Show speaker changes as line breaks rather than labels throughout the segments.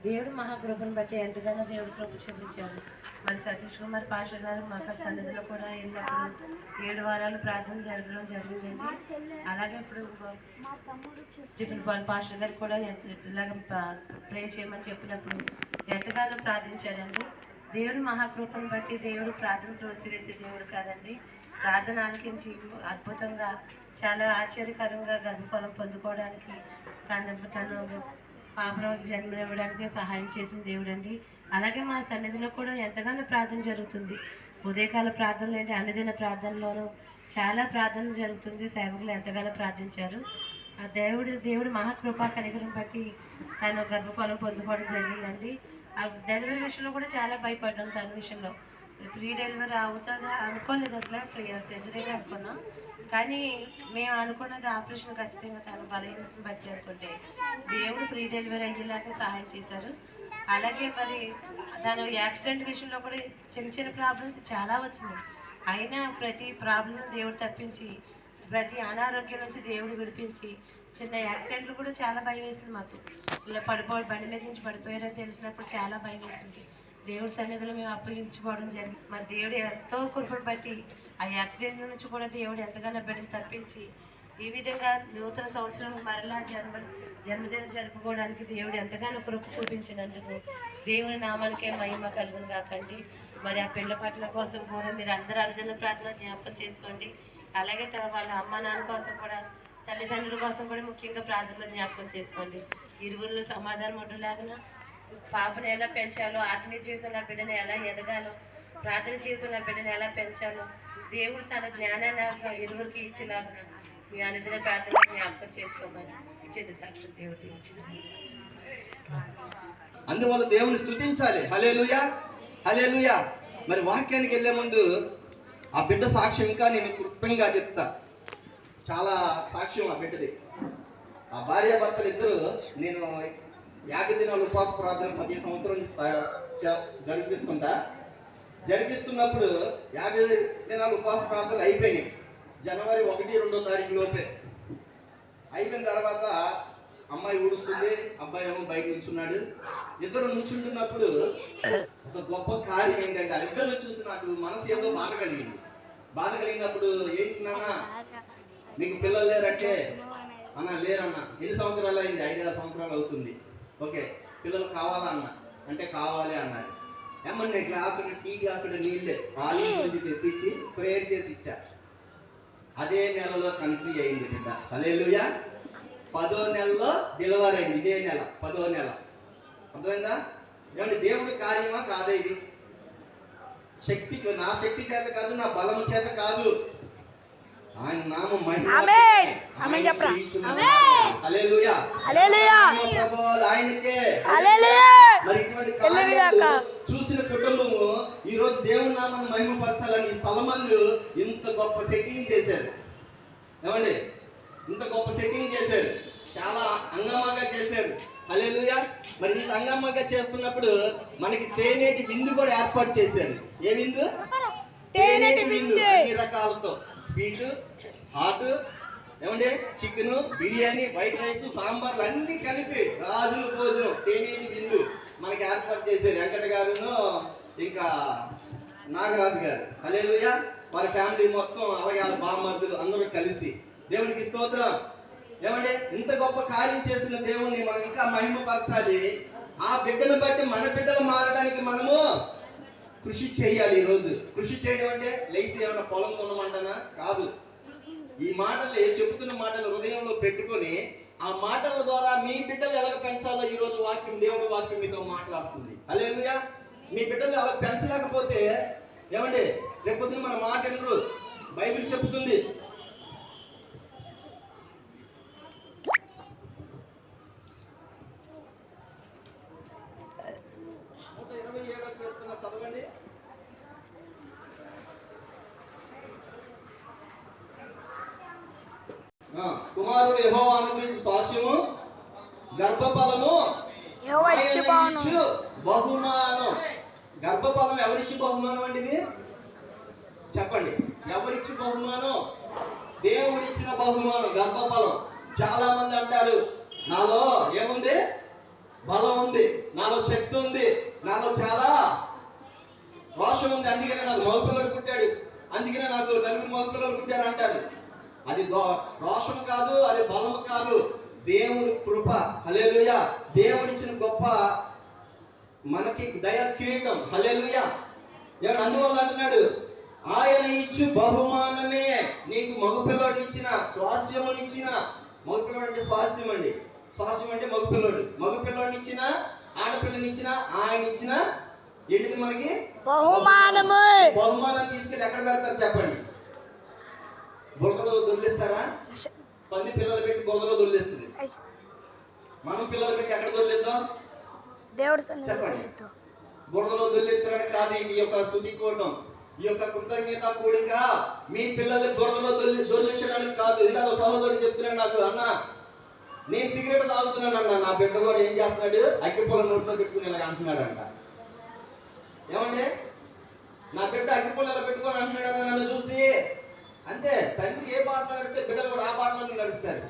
దేవుడు మహాకృపను బట్టి ఎంతగానో దేవుడు కృప చూపించాడు. మరి సతీష్ కుమార్ పాష గారు మాకు సన్నిధిలో కూడా వెళ్ళినప్పుడు 7 వారాలు ప్రార్థన జరగడం జరిగిందండి. అలాగే ఇప్పుడు స్టీఫెన్ పాల్ పాస్టర్ గారు కూడా ఇలాగ ప్రే చేయమని చెప్పినప్పుడు ఎంతగానో ప్రార్థించారండి. దేవుడు మహాకృపను బట్టి దేవుడు ప్రార్థన త్రోసివేసే దేవుడు కాదండి. ప్రార్థన ఆలకించి అద్భుతంగా చాలా ఆశ్చర్యకరంగా గర్భఫలం పొందుకోవడానికి తను పాపరావుకి జన్మనివ్వడానికి సహాయం చేసిన దేవుడు అండి. అలాగే మా సన్నిధిలో కూడా ఎంతగానో ప్రార్థన జరుగుతుంది. ఉదయకాల ప్రార్థనలు ఏంటి, అన్నదిన ప్రార్థనలోనూ చాలా ప్రార్థన జరుగుతుంది. సేవకులు ఎంతగానో ప్రార్థించారు. ఆ దేవుడు మహాకృపా కనికరం బట్టి తను గర్భఫలం పొందుకోవడం జరిగిందండి. ఆ డెలివరీ విషయంలో కూడా చాలా భయపడ్డాం. తన విషయంలో ఫ్రీ డెలివరీ అవుతుందా అనుకోలేదు, అసలు ఫ్రీ సర్జరీగా అనుకున్నాం. కానీ మేము అనుకున్నది ఆపరేషన్ ఖచ్చితంగా తన బలహీనతను బట్టి అనుకుంటే దేవుడు ఫ్రీ డెలివరీ అయ్యేలాగా సహాయం చేశారు. అలాగే మరి తను యాక్సిడెంట్ విషయంలో కూడా చిన్న చిన్న ప్రాబ్లమ్స్ చాలా వచ్చినాయి. అయినా ప్రతి ప్రాబ్లం దేవుడు తప్పించి, ప్రతి అనారోగ్యం నుంచి దేవుడు విడిపించి, చిన్న యాక్సిడెంట్లు కూడా చాలా భయం వేసింది మాకు. ఇలా బండి మీద నుంచి పడిపోయారని తెలిసినప్పుడు చాలా భయం వేసింది. దేవుడి సన్నిధిలో మేము అప్పగించుకోవడం జరిగింది. మరి దేవుడు ఎంతో కృపను బట్టి ఆ యాక్సిడెంట్ నుంచి కూడా దేవుడు ఎంతగానో బిడ్డను తప్పించి ఈ విధంగా నూతన సంవత్సరం మరలా జన్మదినం జరుపుకోవడానికి దేవుడు ఎంతగానో కృప చూపించినందుకు దేవుని నామానికే మహిమ కలుగును కాకండి. మరి ఆ పిల్ల పట్ల కోసం కూడా మీరు అందరూ అర్జున ప్రార్థన జ్ఞాపకం చేసుకోండి. అలాగే వాళ్ళ అమ్మ నాన్న కోసం కూడా, తల్లిదండ్రుల కోసం కూడా ముఖ్యంగా ప్రార్థనలో జ్ఞాపకం చేసుకోండి. ఇరువురిలో సమాధానం ఉండలాగిన పాపను ఎలా పెంచాలో, ఆత్మీయ జీవితంలో బిడ్డను ఎలా ఎదగాలో, ప్రార్థన జీవితంలో బిడ్డను ఎలా పెంచాలో దేవుడు తన జ్ఞానాన్ని ఇరువురికి ఇచ్చేలాగిన మీ అనుదిన ప్రార్థన జ్ఞాపకం చేసుకోమని ఇచ్చింది సాక్షి దేవుడు ఇచ్చిన.
అందువల్ల దేవుని స్తుతించాలి. హల్లెలూయా, హల్లెలూయా. మరి వాక్యానికి వెళ్ళే ముందు ఆ బిడ్డ సాక్ష్యం ఇంకా నేను క్లుప్తంగా చెప్తా. చాలా సాక్ష్యం ఆ బిడ్డది. ఆ భార్యాభర్తలు ఇద్దరు నేను 50 దినాలు ఉపవాస ప్రార్థన 10 సంవత్సరం జరిపిస్తున్నప్పుడు 50 దినాలు ఉపవాస ప్రార్థనలు అయిపోయినాయి. జనవరి 1, 2 తారీఖు లోపే అయిపోయిన తర్వాత అమ్మాయి ఊడుస్తుంది, అబ్బాయి ఏమో బయట నుంచున్నాడు. ఇద్దరు నుంచుంటున్నప్పుడు ఒక గొప్ప కార్యం ఏంటంటే వాళ్ళిద్దరు చూసి నాకు మనసు ఏదో బాధ కలిగినప్పుడు ఏంటి నాన్న మీకు పిల్లలు లేరంటే, అన్న లేరన్నా. ఎన్ని సంవత్సరాలు అయింది? 5-6 సంవత్సరాలు అవుతుంది. ఓకే, పిల్లలు కావాలా అన్న అంటే కావాలి అన్నారు. ఏమన్నా గ్లాసుడు టీ గ్లాసుడు నీళ్ళే పాలి నుంచి తెప్పించి ప్రేయర్ చేసి ఇచ్చా. అదే నెలలో కన్సీవ్ అయింది బిడ్డ. హల్లెలూయా. 10వ నెలలో డెలివరీ అయింది. ఇదే నెల 10వ నెల. అర్థమైందా? ఏమంటే దేవుడి కార్యమా కాదా ఇది? నా శక్తి చేత కాదు, నా బలం చేత కాదు, ఆయన నామం మహిమ చూసిన కుటుంబము ఈ రోజు దేవుని నామాన్ని మహిమపరచాలని ఈ స్థలమందు ఇంత గొప్ప సెట్టింగ్ చేశారు. ఏమండి, ఇంత గొప్ప సెట్టింగ్ చేశారు, చాలా అంగమాగా చేశారు. హల్లెలూయా. మరి ఇంత అంగమాగా చేస్తున్నప్పుడు మనకి తేనేటి విందు కూడా ఏర్పాటు చేశారు. ఏ విందు? తేనేటి విందు. అన్ని రకాలతో స్వీట్, హాట్, ఏమండి చికెన్, బిర్యానీ, వైట్ రైస్, సాంబార్లు అన్ని కలిపి రాజుల భోజనం తేనేటి విందు మనకి ఏర్పాటు చేశారు. వెంకట గారును ఇంకా నాగరాజు గారు. హల్లెలూయా. వారి ఫ్యామిలీ మొత్తం, అలాగే వాళ్ళ బామ్మర్దులు అందరూ కలిసి దేవునికి స్తోత్రం. ఏమంటే ఇంత గొప్ప కార్యం చేసిన దేవుణ్ణి మనం ఇంకా మహిమపరచాలి. ఆ బిడ్డను బట్టి మన బిడ్డలు మారడానికి మనము కృషి చేయాలి. ఈ రోజు కృషి చేయడం అంటే లేచి ఏమైనా పొలం కొనమంటనా కాదు. ఈ మాటలు చెబుతున్న మాటలు హృదయంలో పెట్టుకొని ఆ మాటల ద్వారా మీ బిడ్డలు ఎలాగ పెంచాలో ఈ రోజు వాక్యం, దేవుడి వాక్యం మీతో మాట్లాడుతుంది. హల్లెలూయా. మీ బిడ్డలు అలా పెంచలేకపోతే ఏమండి రేపొద్దున మన మాట వినరు. బైబిల్ చెబుతుంది, చదవండి. కుమారుడు యెహోవా అనుగ్రహించు స్వాస్యము, గర్భఫలము బహుమానం. గర్భఫలం ఎవరిచ్చి బహుమానం అండి? ఇది చెప్పండి, ఎవరిచ్చి బహుమానం? దేవుడిచ్చిన బహుమానం గర్భఫలం. చాలా మంది అంటారు నాలో ఏముంది? బలం ఉంది, నాలో శక్తి ఉంది, నాలో చాలా రోషం ఉంది, అందుకనే నాకు మగపిల్లడు పుట్టాడు, అందుకనే నాకు నలుగురు మగపిల్లలు పుట్టారు అంటారు. అది రోషం కాదు, అది బలం కాదు, దేవుడి కృప. హల్లెలూయా. దేవుడిచ్చిన గొప్ప మనకి దయ కిరీటం. హల్లెలూయా. ఎవరు అందువల్ల అంటున్నాడు, ఆయన ఇచ్చు బహుమానమే నీకు మగపిల్లడినిచ్చిన, స్వాస్యమునిచ్చిన. మగపిల్లడు అంటే స్వాస్యం అండి, స్వాస్యం అంటే మగపిల్లడు. మగపిల్లడినిచ్చిన, ఆడపిల్లనిచ్చిన, ఆయన ఇచ్చిన ఏంటిది మనకి
బహుమానము.
బహుమానం తీసుకెళ్ళి ఎక్కడ పెడతారు చెప్పండి? బురదలో దొర్లిస్తారా? పంది పిల్లలు పెట్టి బురదలో దొర్లిస్తుంది. మనం పిల్లలు పెట్టి ఎక్కడ దొర్లిద్దాం
దేవుడు
చెప్పండి? బురదలో దొర్లించడానికి కాదు ఈ యొక్క స్తుతి కూటం, ఈ యొక్క కృతజ్ఞత కూడిక. మీ పిల్లలు బురదలో దొర్లించడానికి కాదు. ఇందాక సహోదరుడు చెప్తున్నాడు నాకు, అన్న నేను సిగరెట్ తాగుతున్నాను అన్న, నా బిడ్డ కూడా ఏం చేస్తున్నాడు, అగ్గిపుల్ల నోట్లో పెట్టుకుని ఇలా అంటున్నాడు అంట. ఏమండి, నా బిడ్డ అగ్గిపుల్ల ఇలా పెట్టుకొని అంటున్నాడు నన్ను చూసి. అంతే, తండ్రి ఏ బాటలో నడిస్తే బిడ్డలు కూడా ఆ బాటలో నడుస్తారు.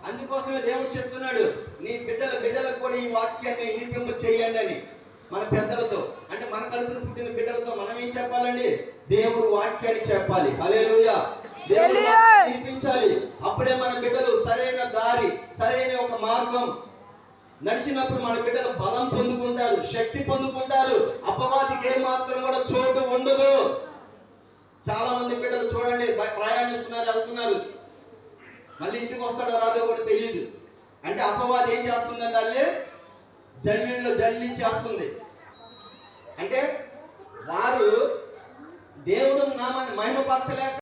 అందుకోసమే దేవుడు చెప్తున్నాడు, నీ బిడ్డలకు కూడా ఈ వాక్యాన్ని వినిపింప చేయండి అని. మన పెద్దలతో అంటే మన కడుపున పుట్టిన బిడ్డలతో మనం ఏం చెప్పాలండి? దేవుడు వాక్యాన్ని చెప్పాలి. హల్లెలూయా. దేవుడు వాక్యాన్ని వినిపించాలి. అప్పుడే మన బిడ్డలు సరైన దారి, సరైన ఒక మార్గం నడిచినప్పుడు మన బిడ్డలు బలం పొందుకుంటారు, శక్తి పొందుకుంటారు. అపవాదికి ఏ మాత్రం కూడా చోటు ఉండదు. చాలా మంది బిడ్డలు చూడండి, ప్రయాణిస్తున్నారు, వెళ్తున్నారు, మళ్ళీ ఇంటికి వస్తాడో రాదో కూడా తెలియదు. అంటే అపవాది ఏం చేస్తుందంటే వాళ్ళే జల్లీల్లో జల్లించేస్తుంది. అంటే వారు దేవుడు నామాన్ని మహిమపరచలేక